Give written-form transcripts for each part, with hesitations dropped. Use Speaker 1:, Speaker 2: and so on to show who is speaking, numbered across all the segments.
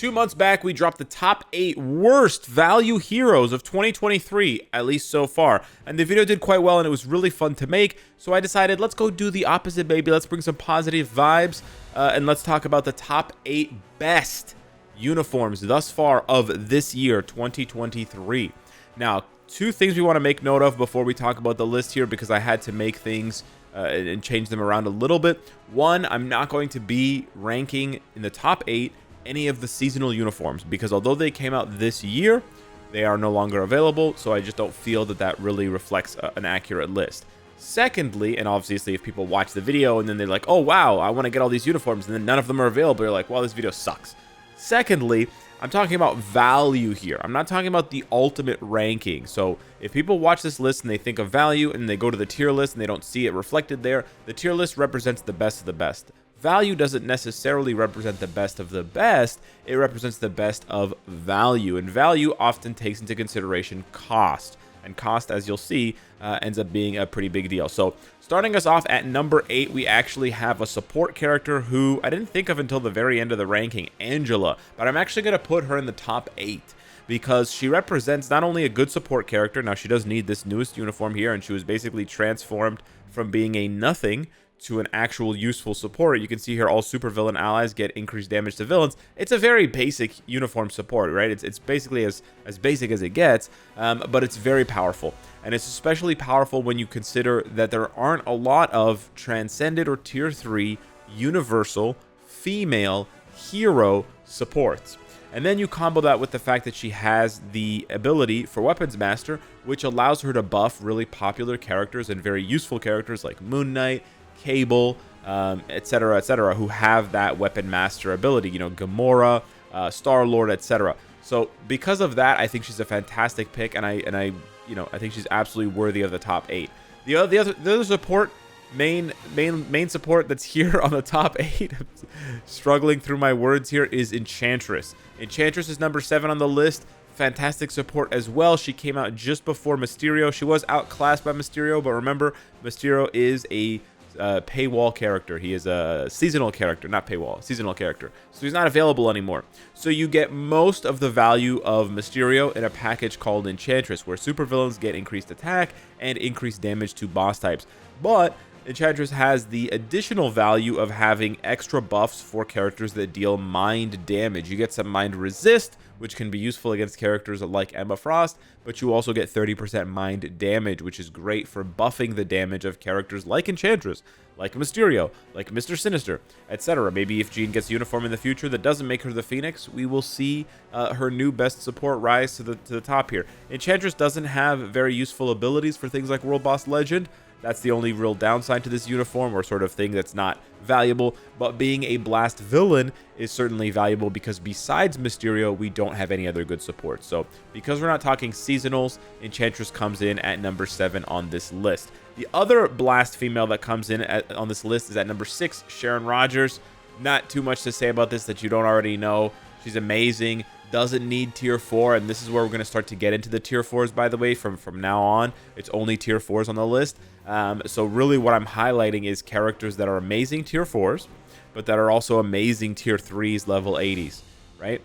Speaker 1: 2 months back, we dropped the top 8 worst value heroes of 2023, at least so far. And the video did quite well, and it was really fun to make. So I decided, let's go do the opposite, baby. Let's bring some positive vibes, and let's talk about the top 8 best uniforms thus far of this year, 2023. Now, 2 things we want to make note of before we talk about the list here, because I had to make things and change them around a little bit. One, I'm not going to be ranking in the top 8 any of the seasonal uniforms, because although they came out this year, they are no longer available, so I just don't feel that that really reflects an accurate list. Secondly, and obviously if people watch the video and then they're like, oh wow, I want to get all these uniforms, and then none of them are available, you're like, well, this video sucks. Secondly, I'm talking about value here. I'm not talking about the ultimate ranking. So if people watch this list and they think of value and they go to the tier list and they don't see it reflected there, the tier list represents the best of the best. Value doesn't necessarily represent the best of the best. It represents the best of value. And value often takes into consideration cost. And cost, as you'll see, ends up being a pretty big deal. So starting us off at number 8, we actually have a support character who I didn't think of until the very end of the ranking, Angela. But I'm actually going to put her in the top 8 because she represents not only a good support character. Now, she does need this newest uniform here, and she was basically transformed from being a nothing to an actual useful support. You can see here all supervillain allies get increased damage to villains. It's a very basic uniform support, right? It's basically as basic as it gets, but it's very powerful. And it's especially powerful when you consider that there aren't a lot of Transcended or Tier 3 universal female hero supports. And then you combo that with the fact that she has the ability for Weapons Master, which allows her to buff really popular characters and very useful characters like Moon Knight, Cable, etc., who have that Weapon Master ability, you know, Gamora, Star-Lord, etc. So because of that, I think she's a fantastic pick, and I think she's absolutely worthy of the top 8. The other support, main support that's here on the top 8, struggling through my words here, is Enchantress. Enchantress is number 7 on the list. Fantastic support as well. She came out just before Mysterio. She was outclassed by Mysterio, but remember, Mysterio is a paywall character. He is a seasonal character, not paywall, seasonal character. So he's not available anymore. So you get most of the value of Mysterio in a package called Enchantress, where supervillains get increased attack and increased damage to boss types. But Enchantress has the additional value of having extra buffs for characters that deal mind damage. You get some mind resist, which can be useful against characters like Emma Frost, but you also get 30% mind damage, which is great for buffing the damage of characters like Enchantress, like Mysterio, like Mr. Sinister, etc. Maybe if Jean gets a uniform in the future that doesn't make her the Phoenix, we will see her new best support rise to the top here. Enchantress doesn't have very useful abilities for things like World Boss Legend. That's the only real downside to this uniform, or sort of thing that's not valuable. But being a blast villain is certainly valuable, because besides Mysterio, we don't have any other good support. So because we're not talking seasonals, Enchantress comes in at number 7 on this list. The other blast female that comes in on this list is at number 6, Sharon Rogers. Not too much to say about this that you don't already know. She's amazing. Doesn't need tier 4, and this is where we're going to start to get into the tier 4s, by the way. From now on, it's only tier 4s on the list. So really what I'm highlighting is characters that are amazing tier 4s, but that are also amazing tier 3s, level 80s, right?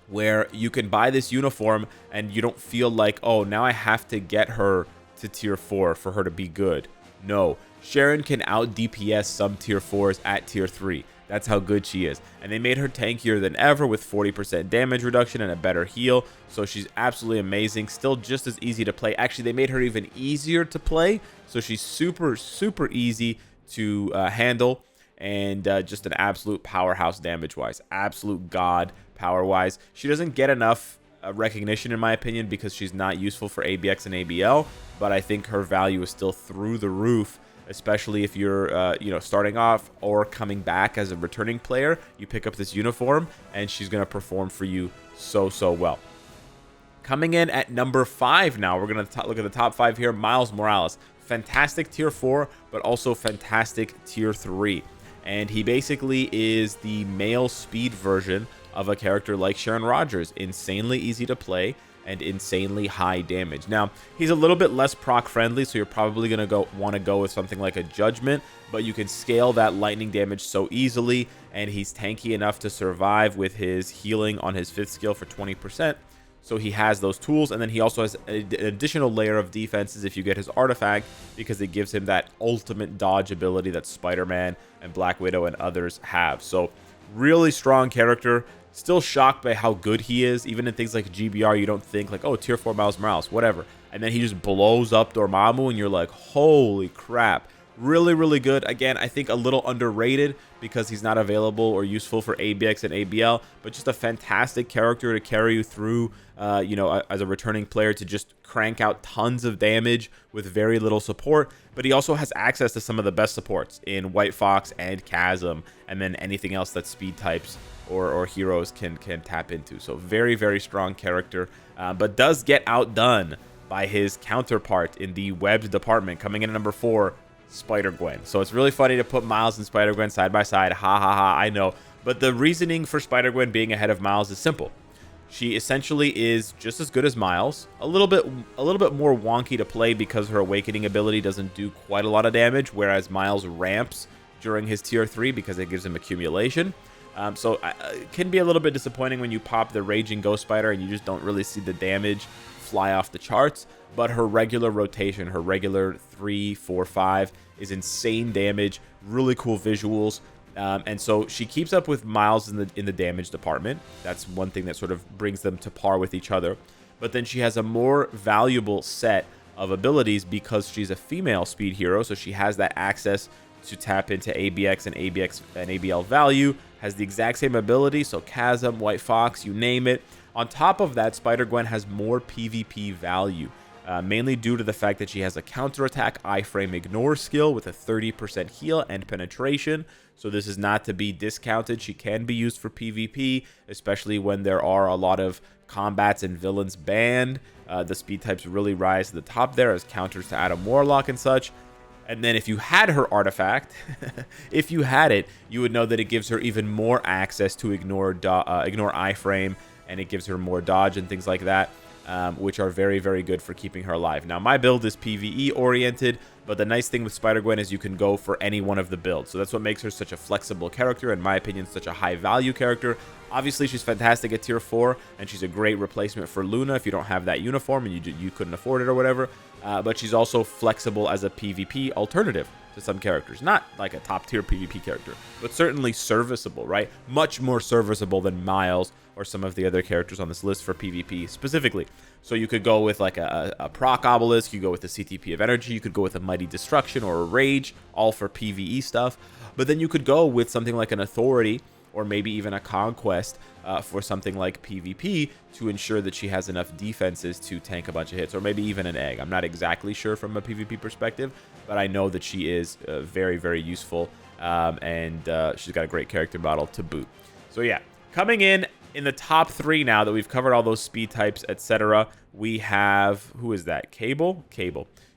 Speaker 1: Where you can buy this uniform and you don't feel like, oh, now I have to get her to tier 4 for her to be good. No, Sharon can out DPS some tier 4s at tier 3. That's how good she is. And they made her tankier than ever with 40% damage reduction and a better heal. So she's absolutely amazing. Still just as easy to play. Actually, they made her even easier to play. So she's super, super easy to handle. And just an absolute powerhouse damage-wise. Absolute god power-wise. She doesn't get enough recognition, in my opinion, because she's not useful for ABX and ABL. But I think her value is still through the roof, especially if you're starting off or coming back as a returning player. You pick up this uniform and she's going to perform for you so well. Coming in at number 5 now, we're going to look at the top 5 here. Miles Morales, fantastic tier 4, but also fantastic tier 3. And he basically is the male speed version of a character like Sharon Rogers. Insanely easy to play and insanely high damage. Now, he's a little bit less proc friendly, so you're probably going to want to go with something like a Judgment, but you can scale that lightning damage so easily, and he's tanky enough to survive with his healing on his 5th skill for 20%. So he has those tools, and then he also has an additional layer of defenses if you get his artifact, because it gives him that ultimate dodge ability that Spider-Man and Black Widow and others have. So really strong character. Still shocked by how good he is. Even in things like GBR, you don't think like, oh, tier 4 Miles Morales, whatever. And then he just blows up Dormammu, and you're like, holy crap. Really, really good. Again, I think a little underrated because he's not available or useful for ABX and ABL, but just a fantastic character to carry you through, you know, as a returning player, to just crank out tons of damage with very little support. But he also has access to some of the best supports in White Fox and Chasm, and then anything else that speed types or heroes can tap into. So very, very strong character, but does get outdone by his counterpart in the webbed department, coming in at number 4, SpiderGwen. So it's really funny to put Miles and SpiderGwen side by side. Ha ha ha, I know. But the reasoning for SpiderGwen being ahead of Miles is simple. She essentially is just as good as Miles, a little bit more wonky to play because her awakening ability doesn't do quite a lot of damage, whereas Miles ramps during his tier 3 because it gives him accumulation. So it can be a little bit disappointing when you pop the Raging Ghost Spider and you just don't really see the damage fly off the charts. But her regular rotation, her regular 3, 4, 5 is insane damage, really cool visuals. And so she keeps up with Miles in the damage department. That's one thing that sort of brings them to par with each other. But then she has a more valuable set of abilities because she's a female speed hero, so she has that access to tap into ABX and ABL value, has the exact same ability, so Chasm, White Fox, you name it. On top of that, SpiderGwen has more PvP value, mainly due to the fact that she has a counterattack iframe ignore skill with a 30% heal and penetration. So this is not to be discounted. She can be used for PvP, especially when there are a lot of combats and villains banned. The speed types really rise to the top there as counters to Adam Warlock and such. And then if you had her artifact, if you had it, you would know that it gives her even more access to ignore iframe, and it gives her more dodge and things like that, which are very, very good for keeping her alive. Now, my build is PvE oriented, but the nice thing with SpiderGwen is you can go for any one of the builds. So that's what makes her such a flexible character, in my opinion, such a high value character. Obviously, she's fantastic at tier 4, and she's a great replacement for Luna if you don't have that uniform and you couldn't afford it or whatever. But she's also flexible as a PvP alternative to some characters. Not like a top tier PvP character, but certainly serviceable, right? Much more serviceable than Miles or some of the other characters on this list for PvP specifically. So you could go with like a proc obelisk, you go with the CTP of energy, you could go with a mighty destruction or a rage, all for PvE stuff. But then you could go with something like an authority, or maybe even a conquest for something like PvP to ensure that she has enough defenses to tank a bunch of hits, or maybe even an egg. I'm not exactly sure from a PvP perspective, but I know that she is very, very useful, and she's got a great character model to boot. So yeah, coming in the top 3 now that we've covered all those speed types, etc., we have, who is that? Cable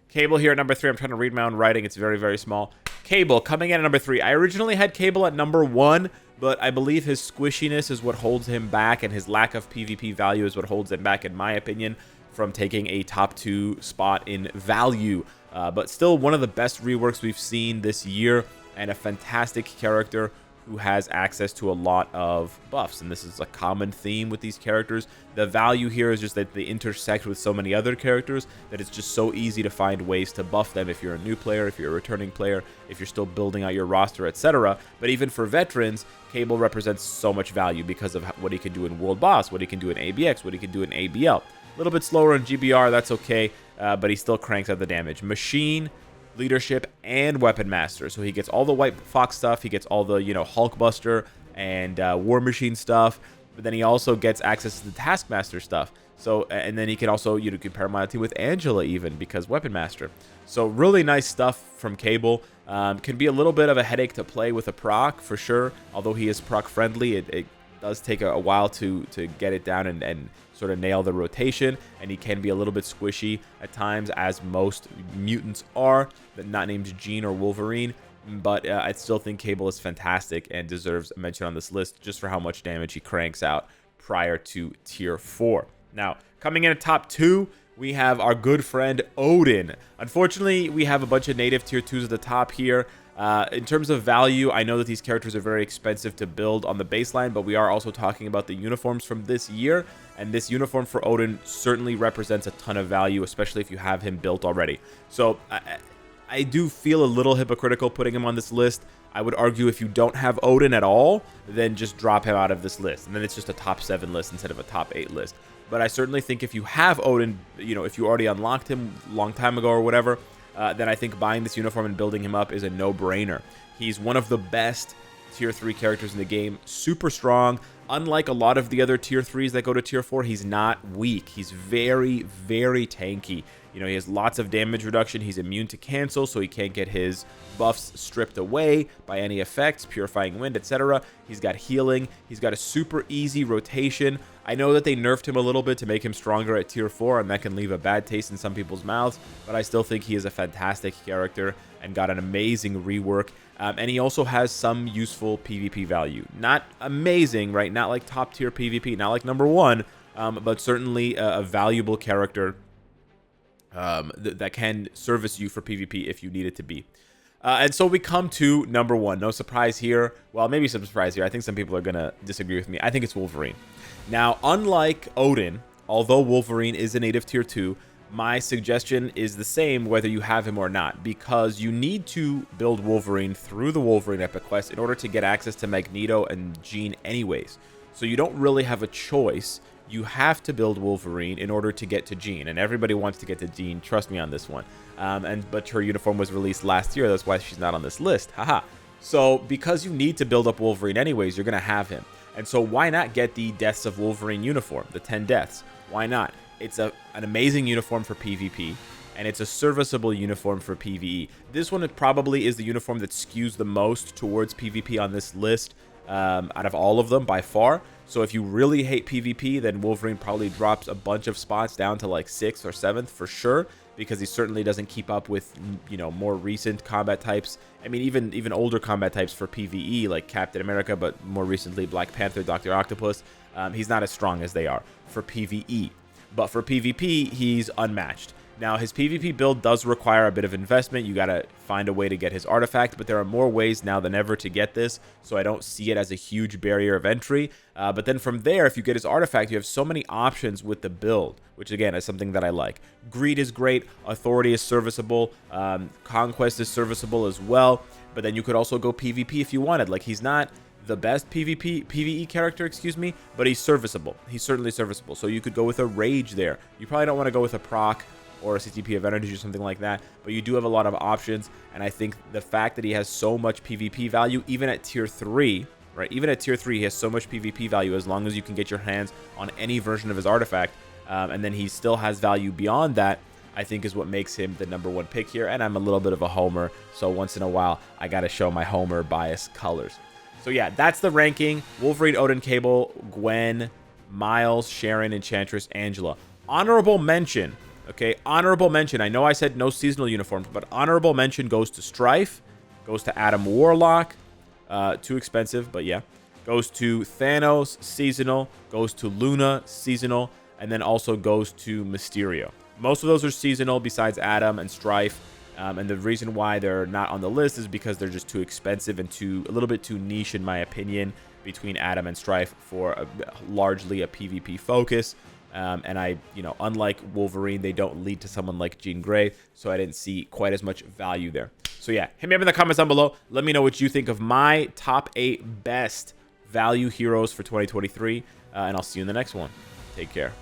Speaker 1: here at number 3. I'm trying to read my own writing. It's very, very small. Cable coming in at number 3. I originally had Cable at number 1, but I believe his squishiness is what holds him back, and his lack of PvP value is what holds him back, in my opinion, from taking a top 2 spot in value. But still one of the best reworks we've seen this year, and a fantastic character who has access to a lot of buffs, and this is a common theme with these characters. The value here is just that they intersect with so many other characters that it's just so easy to find ways to buff them if you're a new player, if you're a returning player, if you're still building out your roster, etc. But even for veterans, Cable represents so much value because of what he can do in World Boss, what he can do in ABX, what he can do in ABL. A little bit slower in GBR, that's okay, but he still cranks out the damage. Machine, leadership, and weapon master, so he gets all the White Fox stuff, he gets all the, you know, Hulkbuster and War Machine stuff, but then he also gets access to the Taskmaster stuff. So, and then he can also, you know, compare my team with Angela even, because weapon master. So really nice stuff from Cable. Can be a little bit of a headache to play with a proc for sure, although he is proc friendly. It does take a while to get it down and sort of nail the rotation, and he can be a little bit squishy at times, as most mutants are, but not named Jean or Wolverine. But I still think Cable is fantastic and deserves a mention on this list just for how much damage he cranks out prior to tier 4. Now, coming in at top 2, we have our good friend Odin. Unfortunately, we have a bunch of native tier 2s at the top here. In terms of value, I know that these characters are very expensive to build on the baseline, but we are also talking about the uniforms from this year, and this uniform for Odin certainly represents a ton of value, especially if you have him built already. So I do feel a little hypocritical putting him on this list. I would argue if you don't have Odin at all, then just drop him out of this list, and then it's just a top 7 list instead of a top 8 list. But I certainly think if you have Odin, you know, if you already unlocked him a long time ago or whatever, then I think buying this uniform and building him up is a no-brainer. He's one of the best tier 3 characters in the game, super strong. Unlike a lot of the other tier 3s that go to tier 4, he's not weak. He's very, very tanky. You know, he has lots of damage reduction. He's immune to cancel, so he can't get his buffs stripped away by any effects, purifying wind, etc. He's got healing. He's got a super easy rotation. I know that they nerfed him a little bit to make him stronger at tier 4, and that can leave a bad taste in some people's mouths, but I still think he is a fantastic character and got an amazing rework. And he also has some useful PvP value. Not amazing, right? Not like top tier PvP, not like number 1, but certainly a valuable character that can service you for PvP if you need it to be. And so we come to number 1. No surprise here. Well, maybe some surprise here. I think some people are going to disagree with me. I think it's Wolverine. Now, unlike Odin, although Wolverine is a native tier 2, my suggestion is the same whether you have him or not, because you need to build Wolverine through the Wolverine Epic Quest in order to get access to Magneto and Jean anyways. So you don't really have a choice. You have to build Wolverine in order to get to Jean, and everybody wants to get to Jean, trust me on this one. But her uniform was released last year, that's why she's not on this list, haha. So because you need to build up Wolverine anyways, you're going to have him. And so why not get the Deaths of Wolverine uniform, the 10 deaths? Why not? It's an amazing uniform for PvP, and it's a serviceable uniform for PvE. This one probably is the uniform that skews the most towards PvP on this list, out of all of them by far. So if you really hate PvP, then Wolverine probably drops a bunch of spots down to like 6th or 7th for sure, because he certainly doesn't keep up with, you know, more recent combat types. I mean, even older combat types for PvE, like Captain America, but more recently Black Panther, Dr. Octopus. He's not as strong as they are for PvE. But for PvP, he's unmatched. Now, his PvP build does require a bit of investment. You gotta find a way to get his artifact, but there are more ways now than ever to get this, so I don't see it as a huge barrier of entry. But then from there, if you get his artifact, you have so many options with the build, which again is something that I like. Greed is great, Authority is serviceable, Conquest is serviceable as well, but then you could also go PvP if you wanted. Like, he's not the best PvE character, excuse me, but he's serviceable. He's certainly serviceable. So you could go with a Rage there. You probably don't want to go with a Proc or a CTP of Energy or something like that, but you do have a lot of options, and I think the fact that he has so much PvP value, even at tier 3, right? Even at tier 3, he has so much PvP value as long as you can get your hands on any version of his artifact, and then he still has value beyond that, I think is what makes him the number 1 pick here, and I'm a little bit of a homer, so once in a while, I gotta show my homer bias colors. So yeah, that's the ranking. Wolverine, Odin, Cable, Gwen, Miles, Sharon, Enchantress, Angela. Honorable mention, okay? Honorable mention. I know I said no seasonal uniforms, but honorable mention goes to Strife, goes to Adam Warlock, too expensive, but yeah. Goes to Thanos, seasonal, goes to Luna, seasonal, and then also goes to Mysterio. Most of those are seasonal besides Adam and Strife. And the reason why they're not on the list is because they're just too expensive and a little bit too niche, in my opinion, between Adam and Strife for largely a PvP focus. And unlike Wolverine, they don't lead to someone like Jean Grey, so I didn't see quite as much value there. So yeah, hit me up in the comments down below. Let me know what you think of my top 8 best value heroes for 2023, and I'll see you in the next one. Take care.